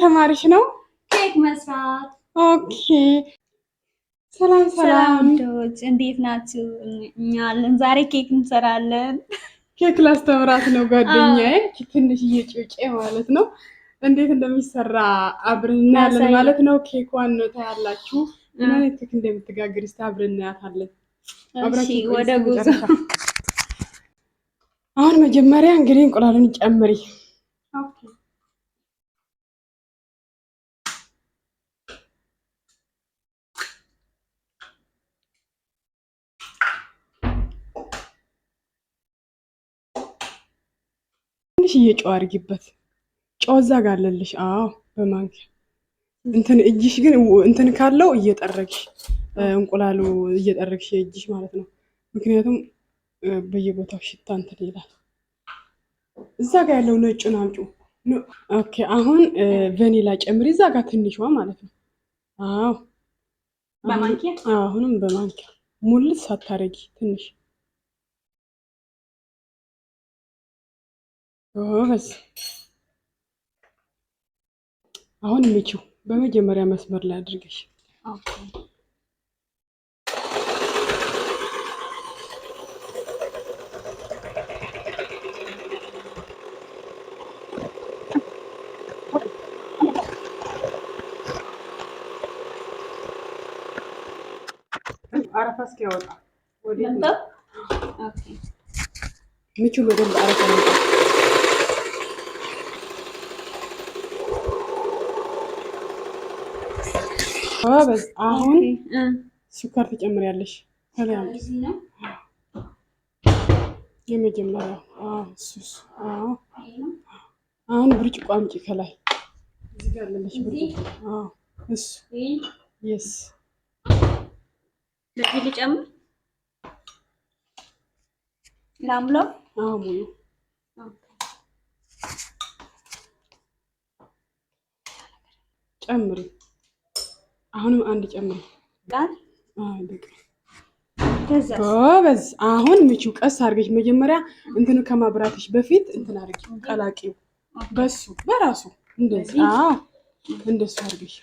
ተማሪሽ ነው ኬክ መስራት። ኦኬ ሰላም ሰላም ዶች እንዴት ናችሁ? እኛ አለን ዛሬ ኬክ እንሰራለን። ኬክ ላስተምራት ነው ጓደኛዬ ትንሽዬ ጩጬ ማለት ነው። እንዴት እንደሚሰራ አብረን እናያለን ማለት ነው። ኬኳን ነው ታያላችሁ። ምን አይነት ኬክ እንደምትጋግር እስቲ አብረን እናያታለን። እሺ ወደ ጉዞ። አሁን መጀመሪያ እንግዲህ እንቁላሉን ጨምሪ። ኦኬ ትንሽዬ ጨው አድርጊበት። ጨው እዛ ጋር አለልሽ። አዎ በማንኪያ እንትን እጅሽ ግን እንትን ካለው እየጠረግሽ እንቁላሉ እየጠረግሽ እጅሽ ማለት ነው። ምክንያቱም በየቦታው ሽታ እንትን ይላል። እዛ ጋር ያለው ነጩን አምጪ። ኦኬ አሁን ቫኒላ ጨምሪ እዛ ጋር ትንሿ ማለት ነው። አዎ በማንኪያ አሁንም በማንኪያ ሙልት ሳታረጊ ትንሽ በስ አሁን ምቺው በመጀመሪያ መስመር ላይ አድርገሽ ኦኬ አረፋ እስኪያወጣ ወዲህ ኦኬ ምቺው በደንብ አረፋ ያወጣ። በስ አሁን ስኳር ትጨምሪያለሽ። ከላይ የመጀመሪያው አሁን ብርጭቆ አምጪ ከላይ እዚህ ጋር አለሽ ብርጭቆ። እሱ የስ ለዚህ ልጨምር ላምሎ ሙሉ ጨምሪ። አሁንም አንድ ጨምሪ። ጎበዝ። አሁን ምቺው ቀስ አድርገሽ መጀመሪያ እንትኑ ከማብራትሽ በፊት እንትን አድርጊ ቀላቂው በሱ በራሱ እንደዚህ እንደሱ አድርገሽ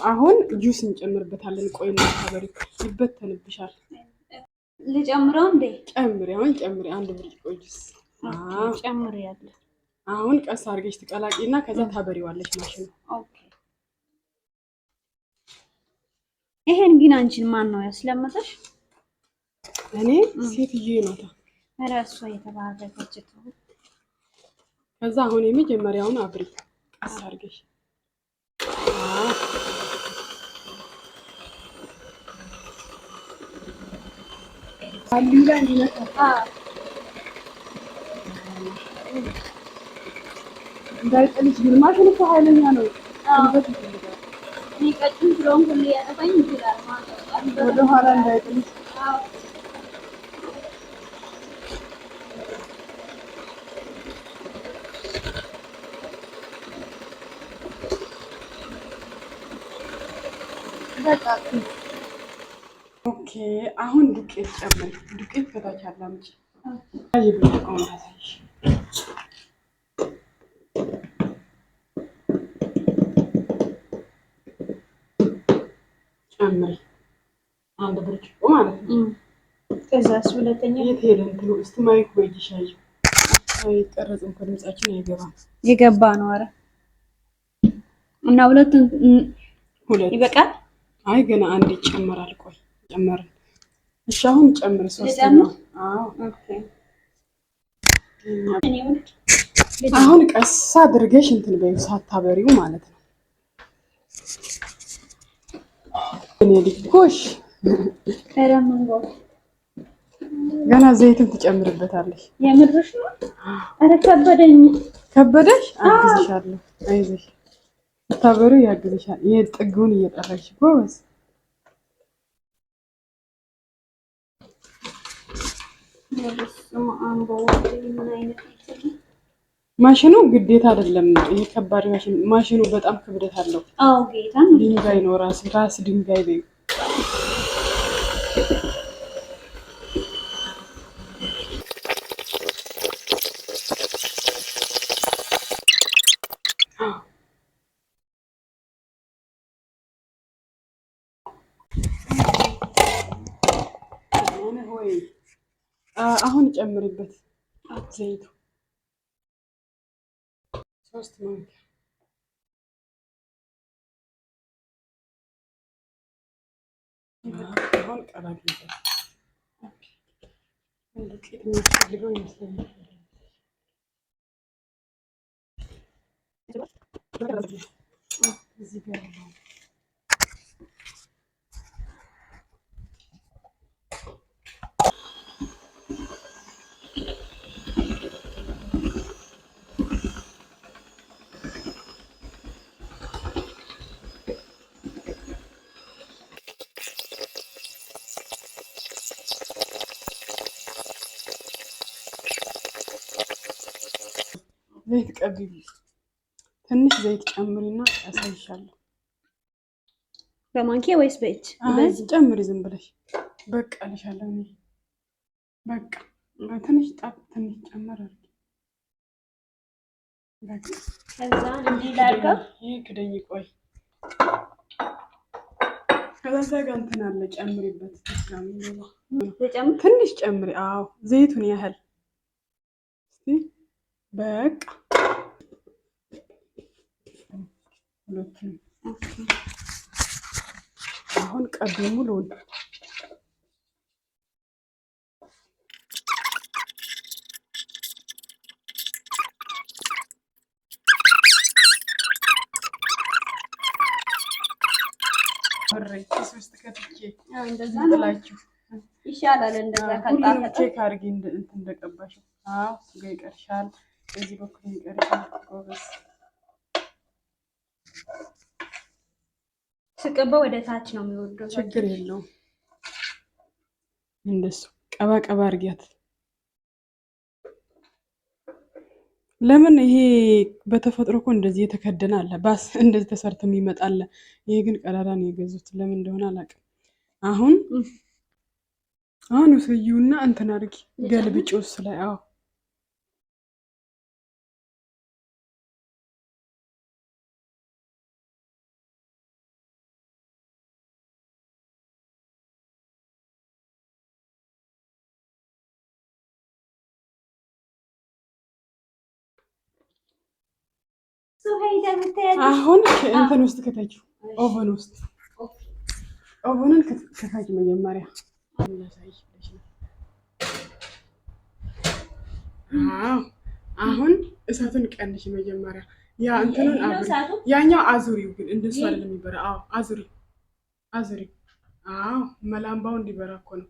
አሁን ጁስ እንጨምርበታለን። ቆይ ነው ታበሪ ይበተንብሻል። ልጨምረው እንዴ? ጨምሪ። አሁን ጨምሪ አንድ ብርጭቆ ጁስ ጨምሪ ያለ። አሁን ቀስ አድርገሽ ትቀላቂና ከዛ ታበሪዋለሽ ማሽኑ። ኦኬ ይሄን ግን አንቺን ማን ነው ያስለመደሽ? እኔ ሴትዬ ናታ። እራሷ የተባረከች ነው። ከዛ አሁን የመጀመሪያውን አብሪ ቀስ አድርገሽ አሊላ እንዲነካ እንዳይጥልሽ ግን ማሽኑ እኮ ኃይለኛ ነው። እኔ ቀጭን ስለሆንኩ ሁሌ ያጠፋኝ ይችላል ማለት ነው። ወደ ኋላ እንዳይጥልሽ። ኦኬ አሁን ዱቄት ጨምሪ። ዱቄት ከታች አለ አምጪ። ብርጭቆውን ታሳይሽ። ጨምሪ አንድ ብርጭቆ ማለት ነው። ከዛስ ሁለተኛ የት ሄደ እንትኑ? እስቲ ማይክ ወይ ሻይ አይቀረጽም እኮ ድምጻችን አይገባም። የገባ ነው። ኧረ እና ሁለት ይበቃል። አይ ገና አንድ ይጨመራል። ቆይ ጨመርን። እሺ አሁን ጨምር። ሶስተኛው ኦኬ አሁን ቀስ አድርገሽ እንትን በይው ሳታበሪው ማለት ነው። እኔ ልጅሽ ከረምንጎ ገና ዘይትም ትጨምርበታለሽ። የምርሽ ነው? ኧረ ከበደኝ። ከበደሽ? አግዝሻለሁ። አይዞሽ ታበሪው ያግዝሻል። ይሄ ጥጉን እየጠራሽ ጎበዝ። ማሽኑ ግዴታ አይደለም። ይሄ ከባድ ማሽኑ በጣም ክብደት አለው። ጌታ ድንጋይ ነው ራስ ድንጋይ ነው። ነህ ወይ? አሁን ጨምሪበት ዘይቱ 3 ማንኪያ አሁን ቀላቅይበት። ዱቄት የሚያስፈልገው ይመስለኛል። እዚህ ጋር ዘይት ቀቢው። ትንሽ ዘይት ጨምሪና ያሳይሻለሁ። በማንኪያ ወይስ በእጅ? በዚህ ጨምሪ ዝም ብለሽ። በቃ ልሻለሁ። በቃ ትንሽ ትንሽ ጨመር አድርጊ። በቃ ከዛ እንዲህ ላድርገው። ይሄ ክደኝ ቆይ። ከዛ ጋር እንትን አለ ጨምሪበት። ትንሽ ጨምሪ። አዎ ዘይቱን ያህል በቃ ሁለቱም አሁን ቀቢ ሙሉውን ኪስ ውስጥ ከትቼ እንደዛ ብላችሁ ይሻላል። እንደዛ ሁሉንም ቼክ አድርጊ እንትን እንደቀባሽው። አዎ ስጋ ይቀርሻል፣ እዚህ በኩል ይቀርሻል። ጎበዝ። ስቀባው ወደ ታች ነው የሚወርደው። ችግር የለውም። እንደሱ ቀባ ቀባ አድርጊያት። ለምን ይሄ በተፈጥሮ እኮ እንደዚህ የተከደነ አለ፣ ባስ እንደዚህ ተሰርቶ የሚመጣ አለ። ይሄ ግን ቀዳዳ ነው የገዙት። ለምን እንደሆነ አላውቅም። አሁን ውስዩና እንትን አድርጊ፣ ገልብጪ ውስጥ ላይ። አዎ አሁን እንትን ውስጥ ከተችው ኦቨን ውስጥ ኦቨንን ከታች መጀመሪያ አሁን እሳቱን ቀንሽ መጀመሪያ። ያ እንትኑን አብሪ። ያኛው አዙሪው ግን እንደሱ አይደለም የሚበራ። አዎ አዙሪው። አዎ መላምባው እንዲበራ እኮ ነው።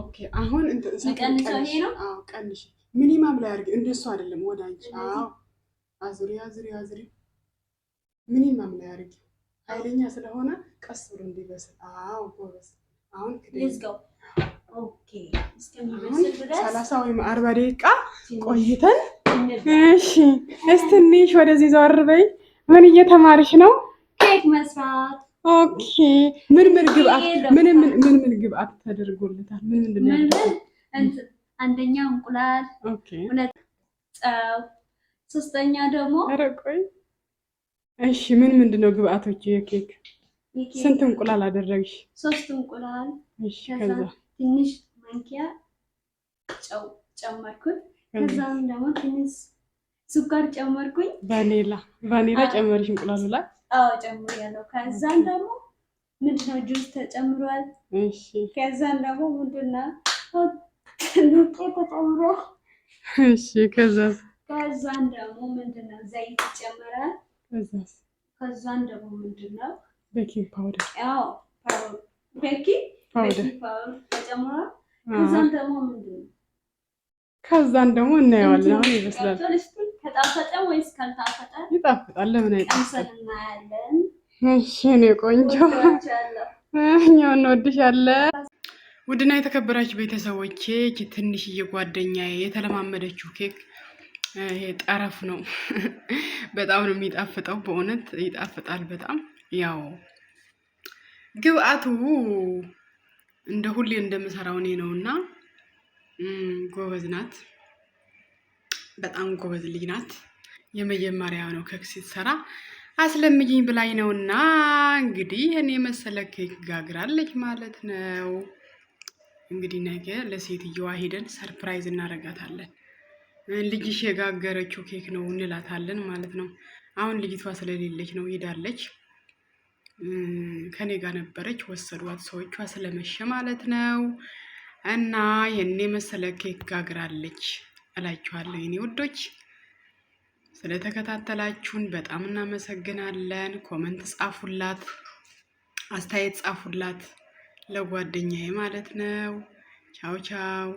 ኦኬ አሁን እንትን እሳቱን ቀንሽ። አዎ ቀንሽ። ሚኒማም ላይ አድርጊ። እንደሱ አይደለም ወደ አንቺ። አዎ አዙሪ። ሚኒማም ላይ አድርጊ። ኃይለኛ ስለሆነ ቀስ ብሎ እንዲበስል። አዎ ጎበዝ። አሁን ለዝጋው። ኦኬ እስከሚበስል ድረስ 30 ወይም 40 ደቂቃ ቆይተን። እሺ ትንሽ ወደዚህ ዘወር በይ። ምን እየተማርሽ ነው? ኬክ መስራት። ኦኬ ምን ግብአት ተደርጎለታል? ምንድን ነው? አንደኛ እንቁላል፣ ኦኬ፣ ሁለት ጨው፣ ሶስተኛ ደግሞ ኧረ ቆይ እሺ ምንድን ነው ግብአቶቹ? የኬክ ስንት እንቁላል አደረግሽ? 3 እንቁላል። እሺ ከዛ ትንሽ ማንኪያ ጨው ጨመርኩኝ። ከዛም ደግሞ ትንሽ ስኳር ጨመርኩኝ። ቫኒላ ጨመርሽ እንቁላሉ ላይ? አዎ ጨምሬያለሁ። ከዛም ደግሞ ምንድነው ጁስ ተጨምሯል። እሺ ከዛም ደግሞ ምንድነው ዱቄት ተጨምሯል። እሺ ከዛም ደግሞ ምንድነው ዘይት ይጨመራል። ከዛም ደግሞ ምንድነው ቤኪንግ ፓውደር። አዎ ቤኪንግ ፓውደር ተጨምሯል። ከዛም ደግሞ ምንድነው እናየዋለን። አሁን ይበስላል። ከጣፈጠ ወይስ ካልጣፈጠ? ይጣፍጣል። ለምን አይጣፍጥም? እናያለን። እሺ እኔ ቆንጆ፣ እኛው እንወድሻለን። ውድና የተከበራችሁ ቤተሰቦቼ ትንሽዬ ጓደኛዬ የተለማመደችው ኬክ ይሄ ጠረፍ ነው። በጣም ነው የሚጣፍጠው። በእውነት ይጣፍጣል በጣም። ያው ግብአቱ እንደ ሁሌ እንደምሰራው እኔ ነውና ጎበዝ ናት። በጣም ጎበዝ ልጅ ናት። የመጀመሪያው ነው ኬክ ስትሰራ አስለምጂኝ ብላኝ ነውና እንግዲህ እኔ መሰለ ኬክ ጋግራለች ማለት ነው። እንግዲህ ነገ ለሴትየዋ ሄደን ሰርፕራይዝ እናደርጋታለን። ልጅሽ የጋገረችው ኬክ ነው እንላታለን ማለት ነው። አሁን ልጅቷ ስለሌለች ነው ሄዳለች። ከኔ ጋር ነበረች፣ ወሰዷት ሰዎቿ ስለመሸ ማለት ነው። እና የኔ መሰለ ኬክ ጋግራለች እላችኋለሁ የኔ ውዶች። ስለተከታተላችሁን በጣም እናመሰግናለን። ኮመንት ጻፉላት፣ አስተያየት ጻፉላት ለጓደኛዬ ማለት ነው። ቻው ቻው።